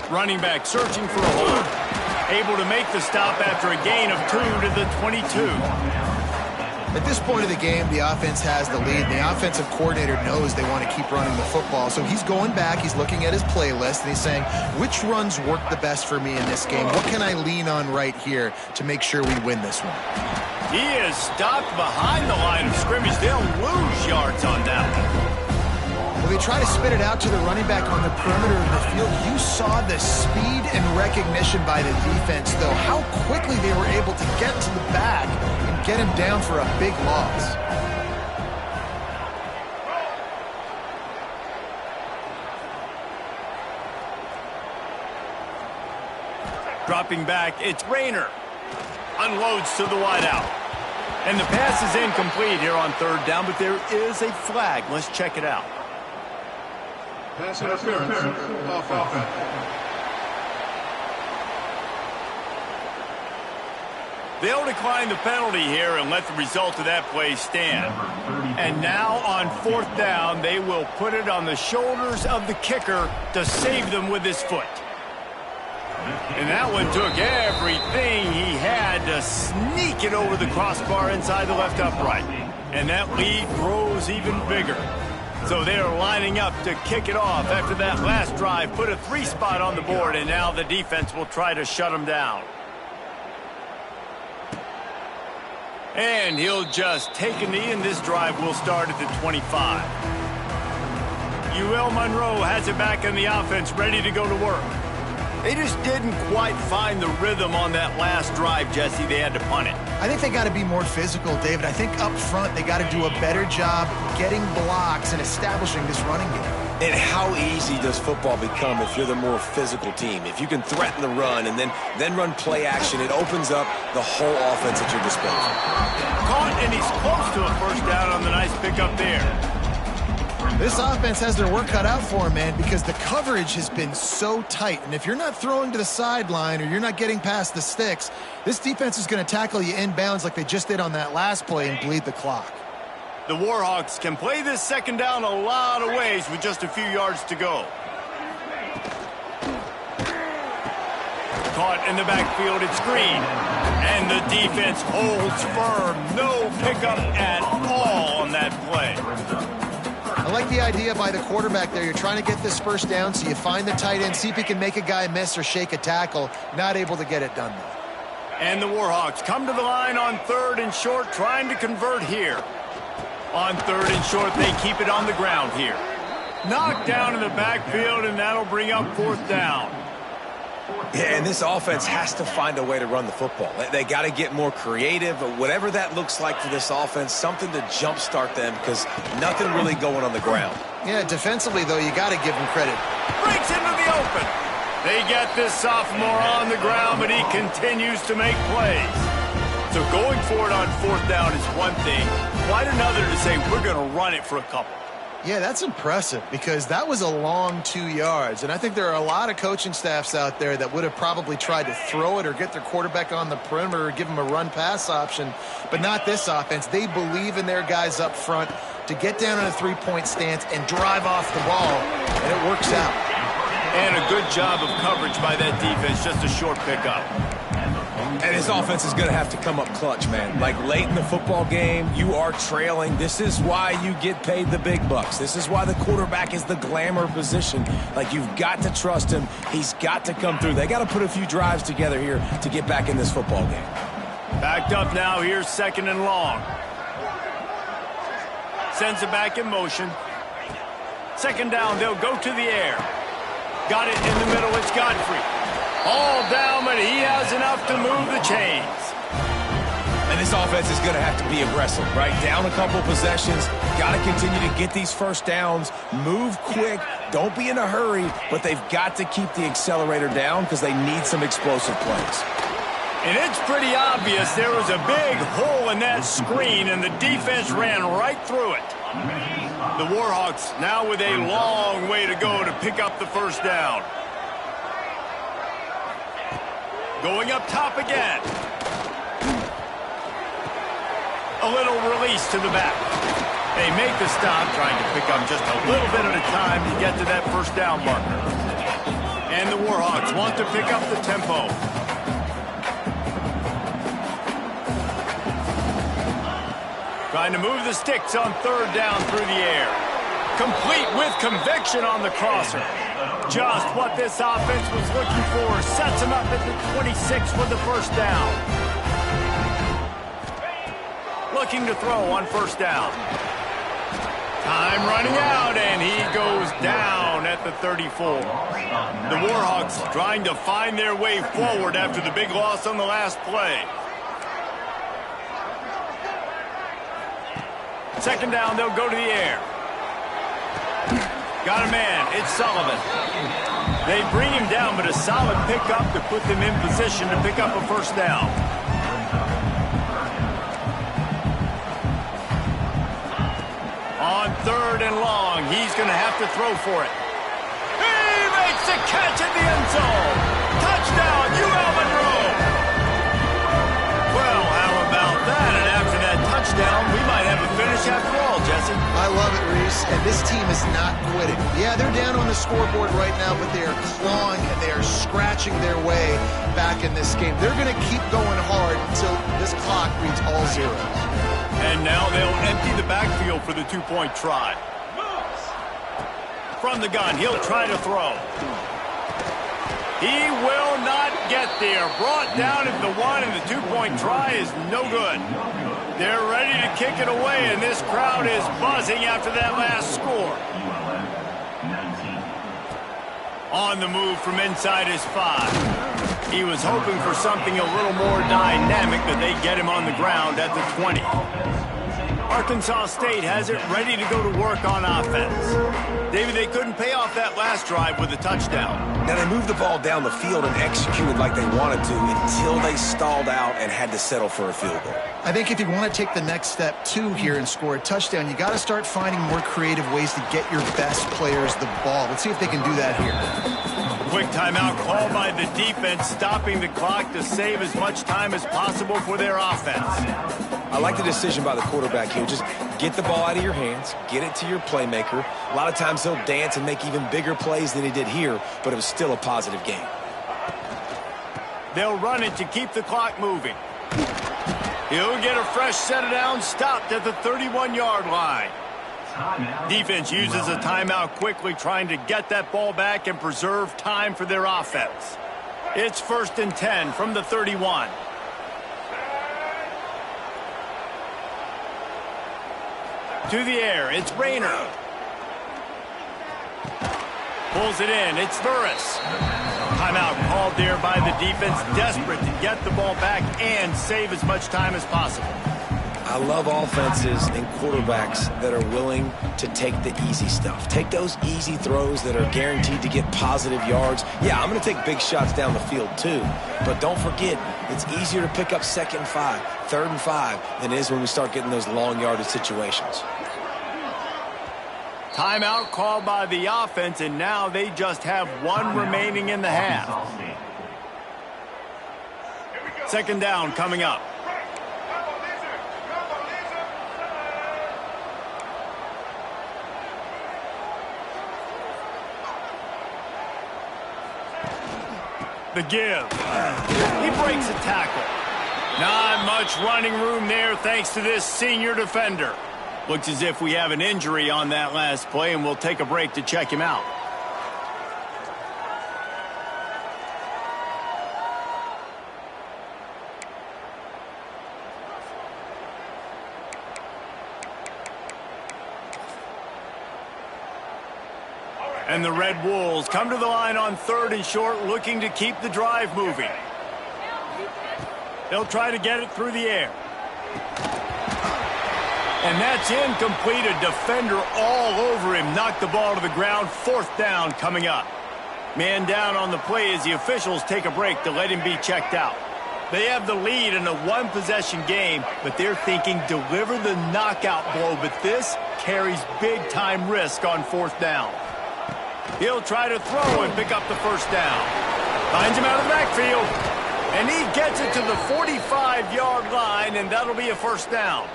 Running back searching for a hole. Able to make the stop after a gain of 2 to the 22. At this point of the game, the offense has the lead. The offensive coordinator knows they want to keep running the football. So he's going back, he's looking at his playlist, and he's saying, which runs work the best for me in this game? What can I lean on right here to make sure we win this one? He is stopped behind the line of scrimmage. They'll lose yards on that one. Well, they try to spit it out to the running back on the perimeter of the field. You saw the speed and recognition by the defense, though. How quickly they were able to get to the back and get him down for a big loss. Dropping back, it's Rayner. Unloads to the wideout. And the pass is incomplete here on 3rd down, but there is a flag. Let's check it out. Pass interference. Offense. They'll decline the penalty here and let the result of that play stand. And now on 4th down, they will put it on the shoulders of the kicker to save them with his foot. And that one took everything he had to sneak it over the crossbar inside the left upright. And that lead grows even bigger. So they are lining up to kick it off after that last drive. Put a 3 spot on the board, and now the defense will try to shut them down. And he'll just take a knee, and this drive will start at the 25. UL Monroe has it back in the offense, ready to go to work. They just didn't quite find the rhythm on that last drive, Jesse. They had to punt it. I think they got to be more physical, David. I think up front they got to do a better job getting blocks and establishing this running game. And how easy does football become if you're the more physical team? If you can threaten the run and then run play action, it opens up the whole offense at your disposal. Caught, and he's close to a first down on the nice pickup there. This offense has their work cut out for them, man, because the coverage has been so tight. And if you're not throwing to the sideline or you're not getting past the sticks, this defense is going to tackle you inbounds like they just did on that last play and bleed the clock. The Warhawks can play this 2nd down a lot of ways with just a few yards to go. Caught in the backfield, it's Green. And the defense holds firm. No pickup at all on that play. I like the idea by the quarterback there. You're trying to get this first down, so you find the tight end, see if he can make a guy miss or shake a tackle. Not able to get it done, though. And the Warhawks come to the line on 3rd and short, trying to convert here. On 3rd and short, they keep it on the ground here. Knocked down in the backfield, and that'll bring up 4th down. Yeah, and this offense has to find a way to run the football. They got to get more creative, or whatever that looks like for this offense, something to jumpstart them, because nothing really going on the ground. Yeah, defensively, though, you got to give him credit. Breaks into the open. They get this sophomore on the ground, but he continues to make plays. So going for it on 4th down is one thing. Quite another to say we're going to run it for a couple. Yeah, that's impressive because that was a long 2 yards. And I think there are a lot of coaching staffs out there that would have probably tried to throw it or get their quarterback on the perimeter or give him a run-pass option, but not this offense. They believe in their guys up front to get down in a three-point stance and drive off the ball, and it works out. And a good job of coverage by that defense, just a short pickup. And his offense is going to have to come up clutch, man. Like late in the football game, you are trailing. This is why you get paid the big bucks. This is why the quarterback is the glamour position. Like, you've got to trust him. He's got to come through. They got to put a few drives together here to get back in this football game. Backed up now. Here's 2nd and long. Sends it back in motion. 2nd down. They'll go to the air. Got it in the middle. It's Godfrey. All down, but he has enough to move the chains. And this offense is going to have to be aggressive, right? Down a couple possessions. Got to continue to get these first downs. Move quick. Don't be in a hurry, but they've got to keep the accelerator down because they need some explosive plays. And it's pretty obvious there was a big hole in that screen, and the defense ran right through it. The Warhawks now with a long way to go to pick up the 1st down. Going up top again. A little release to the back. They make the stop, trying to pick up just a little bit at a time to get to that 1st down marker. And the Warhawks want to pick up the tempo. Trying to move the sticks on 3rd down through the air. Complete with conviction on the crosser. Just what this offense was looking for. Sets him up at the 26 for the 1st down. Looking to throw on 1st down. Time running out, and he goes down at the 34. The Warhawks trying to find their way forward after the big loss on the last play. 2nd down, they'll go to the air. Got a man. It's Sullivan. They bring him down, but a solid pickup to put them in position to pick up a 1st down. On 3rd and long, he's going to have to throw for it. He makes a catch in the end zone. Touchdown, UL Monroe. Well, how about that? And after that touchdown, we might have a finish after all, Jesse. I love it, Reese, and this team is not quitting. Yeah, they're down on the scoreboard right now, but they are clawing and they are scratching their way back in this game. They're going to keep going hard until this clock reads all zeros. And now they'll empty the backfield for the 2-point try. From the gun, he'll try to throw. He will not get there. Brought down at the 1, and the 2-point try is no good. They're ready to kick it away, and this crowd is buzzing after that last score. On the move from inside his 5. He was hoping for something a little more dynamic, but they get him on the ground at the 20. Arkansas State has it ready to go to work on offense. David, they couldn't pay off that last drive with a touchdown. Now, they moved the ball down the field and executed like they wanted to until they stalled out and had to settle for a field goal. I think if you want to take the next step, too, here and score a touchdown, you got to start finding more creative ways to get your best players the ball. Let's see if they can do that here. Quick timeout called by the defense, stopping the clock to save as much time as possible for their offense. I like the decision by the quarterback here. Just get the ball out of your hands, get it to your playmaker. A lot of times he'll dance and make even bigger plays than he did here, but it was still a positive game. They'll run it to keep the clock moving. He'll get a fresh set of downs stopped at the 31-yard line. Defense uses a timeout quickly, trying to get that ball back and preserve time for their offense. It's 1st and 10 from the 31. To the air, it's Rayner. Pulls it in. It's Burris. Timeout called there by the defense, desperate to get the ball back and save as much time as possible. I love offenses and quarterbacks that are willing to take the easy stuff. Take those easy throws that are guaranteed to get positive yards. Yeah, I'm going to take big shots down the field too. But don't forget, it's easier to pick up 2nd and 5, 3rd and 5 than it is when we start getting those long yardage situations. Timeout called by the offense, and now they just have one remaining in the half. 2nd down coming up. The give. He breaks a tackle. Not much running room there thanks to this senior defender. Looks as if we have an injury on that last play, and we'll take a break to check him out. And the Red Wolves come to the line on 3rd and short, looking to keep the drive moving. They'll try to get it through the air. And that's incomplete. A defender all over him. Knocked the ball to the ground. 4th down coming up. Man down on the play as the officials take a break to let him be checked out. They have the lead in a one-possession game, but they're thinking deliver the knockout blow. But this carries big-time risk on 4th down. He'll try to throw and pick up the 1st down. Finds him out of the backfield. And he gets it to the 45-yard line, and that'll be a 1st down.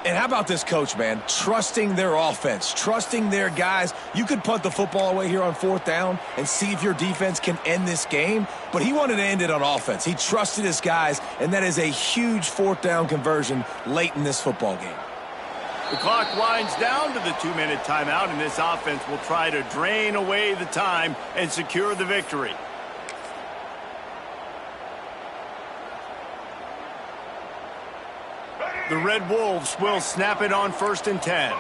And how about this coach, man? Trusting their offense, trusting their guys. You could punt the football away here on 4th down and see if your defense can end this game, but he wanted to end it on offense. He trusted his guys, and that is a huge 4th down conversion late in this football game. The clock winds down to the 2-minute timeout, and this offense will try to drain away the time and secure the victory. The Red Wolves will snap it on 1st and 10.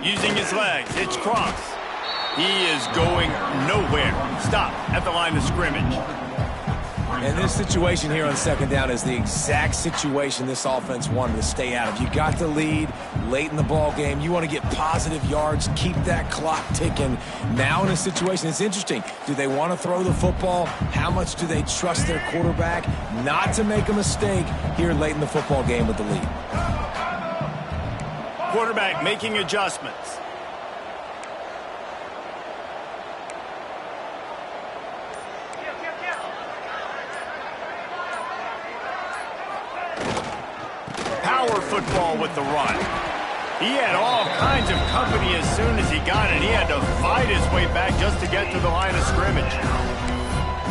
Using his legs, it's Cross. He is going nowhere. Stop at the line of scrimmage. And this situation here on 2nd down is the exact situation this offense wanted to stay out of. You got the lead late in the ball game. You want to get positive yards, keep that clock ticking. Now in a situation, it's interesting. Do they want to throw the football? How much do they trust their quarterback not to make a mistake here late in the football game with the lead? Quarterback making adjustments. Power football with the run. He had all kinds of company as soon as he got it. He had to fight his way back just to get to the line of scrimmage.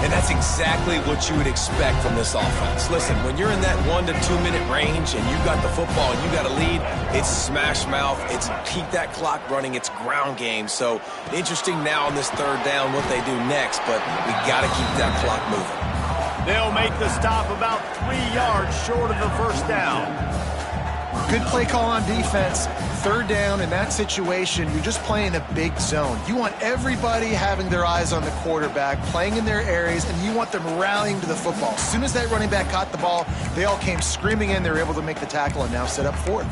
And that's exactly what you would expect from this offense. Listen, when you're in that 1 to 2 minute range and you got the football and you got a lead, it's smash mouth, it's keep that clock running, it's ground game. So interesting now on this 3rd down what they do next, but we got to keep that clock moving. They'll make the stop about 3 yards short of the 1st down. Good play call on defense. 3rd down in that situation, you're just playing a big zone. You want everybody having their eyes on the quarterback, playing in their areas, and you want them rallying to the football. As soon as that running back caught the ball, they all came screaming in. They were able to make the tackle and now set up 4th.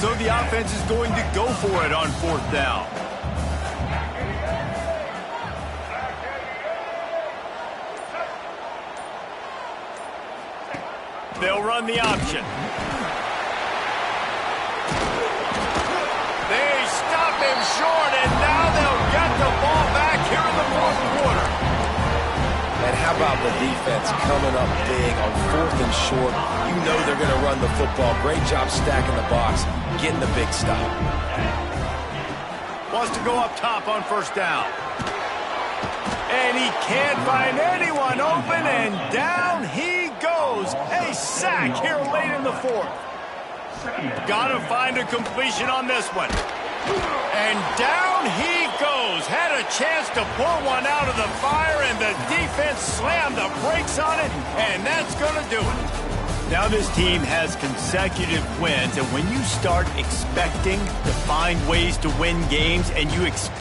So the offense is going to go for it on 4th down. They'll run the option. They stop him short, and now they'll get the ball back here in the 4th quarter. And how about the defense coming up big on 4th and short? You know they're going to run the football. Great job stacking the box, getting the big stop. Wants to go up top on 1st down. And he can't find anyone open, and down he goes. A sack here late in the 4th. Got to find a completion on this one. And down he goes. Had a chance to pull one out of the fire, and the defense slammed the brakes on it, and that's going to do it. Now this team has consecutive wins, and when you start expecting to find ways to win games and you expect